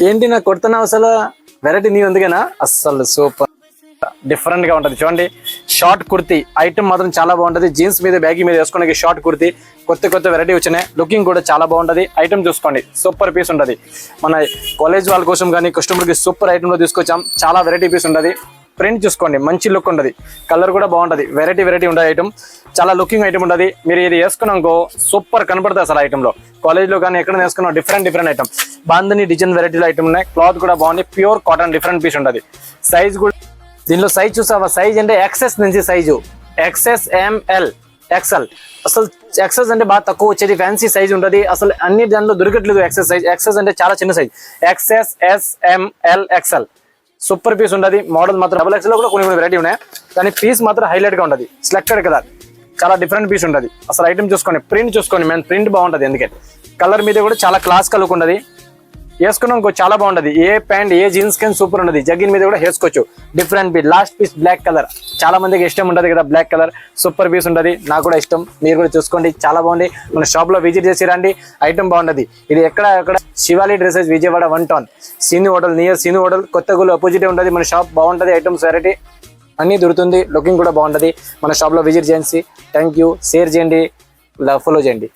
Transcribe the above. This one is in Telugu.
ఏంటి నాకు కొడుతున్నావు అసలు వెరైటీ నీ ఉందిగానా అస్సలు సూపర్ డిఫరెంట్ గా ఉంటది చూడండి షార్ట్ కుర్తీ ఐటమ్ మాత్రం చాలా బాగుంటది జీన్స్ మీద బ్యాగీ మీద వేసుకోవడానికి షార్ట్ కుర్తీ కొత్త వెరైటీ వచ్చినాయి లుకింగ్ కూడా చాలా బాగుంటది ఐటమ్ చూసుకోండి సూపర్ పీస్ ఉంటది మన కాలేజ్ వాళ్ళ కోసం కానీ కస్టమర్ కి సూపర్ ఐటమ్ లో తీసుకొచ్చాం చాలా వెరైటీ పీస్ ఉంటది ప్రింట్ చూసుకోండి మంచి లుక్ ఉంటది కలర్ కూడా బాగుంటది వెరైటీ ఉంటది ఐటమ్ చాలా లుకింగ్ ఐటమ్ ఉంటది మీరు ఇది వేసుకున్నాకో సూపర్ కనపడుతుంది అసలు ఐటమ్ లో కాలేజ్ లో కానీ ఎక్కడ వేసుకున్నాం డిఫరెంట్ ఐటమ్ బాందని డిజైన్ వెరైటీలో ఐటమ్ ఉన్నాయి క్లాత్ కూడా బాగుంది ప్యూర్ కాటన్ డిఫరెంట్ పీస్ ఉంటది సైజ్ కూడా దీనిలో సైజ్ చూసావా సైజ్ అంటే ఎక్సెస్ నుంచి సైజు ఎక్సెస్ ఎంఎల్ ఎక్స్ఎల్ అసలు ఎక్సెస్ అంటే బాగా తక్కువ వచ్చేది ఫ్యాన్సీ సైజ్ ఉంటుంది అసలు అన్ని దానిలో దొరకట్లేదు ఎక్సెస్ సైజ్ ఎక్సెస్ అంటే చాలా చిన్న size XS S M L XL super piece ఉంటుంది మోడల్ మాత్రం డబుల్ ఎక్స్ఎల్ లో కూడా కొన్ని వెరైటీ ఉన్నాయి కానీ పీస్ మాత్రం హైలైట్ గా ఉంటుంది సెలెక్టెడ్ కలర్ చాలా డిఫరెంట్ పీస్ ఉంటుంది అసలు ఐటమ్ చూసుకోండి ప్రింట్ చూసుకోండి మెయిన్ ప్రింట్ బాగుంటుంది ఎందుకంటే కలర్ మీద కూడా చాలా క్లాస్ కలుగు ఉంటుంది వేసుకున్నాం చాలా బాగుంటది ఏ ప్యాంట్ ఏ జీన్స్ కింద సూపర్ ఉండదు జగ్గిన్ మీద కూడా వేసుకోవచ్చు different piece last piece black colour చాలా మందికి ఇష్టం ఉంటది కదా బ్లాక్ కలర్ సూపర్ పీస్ ఉంటది నాకు కూడా ఇష్టం మీరు కూడా చూసుకోండి చాలా బాగుంది మన షాప్ లో విజిట్ చేసి రండి ఐటమ్ బాగుంటది ఇది ఎక్కడ Shivali dresses Vijayawada 1 town Seenu hotel near Seenu hotel Kothagudem opposite ఉంటది మన షాప్ బాగుంటది ఐటమ్స్ వెరైటీ అన్ని దొరుకుతుంది లుకింగ్ కూడా బాగుంటది మన షాప్ లో విజిట్ చేయండి థ్యాంక్ యూ షేర్ చేయండి ఫాలో చేయండి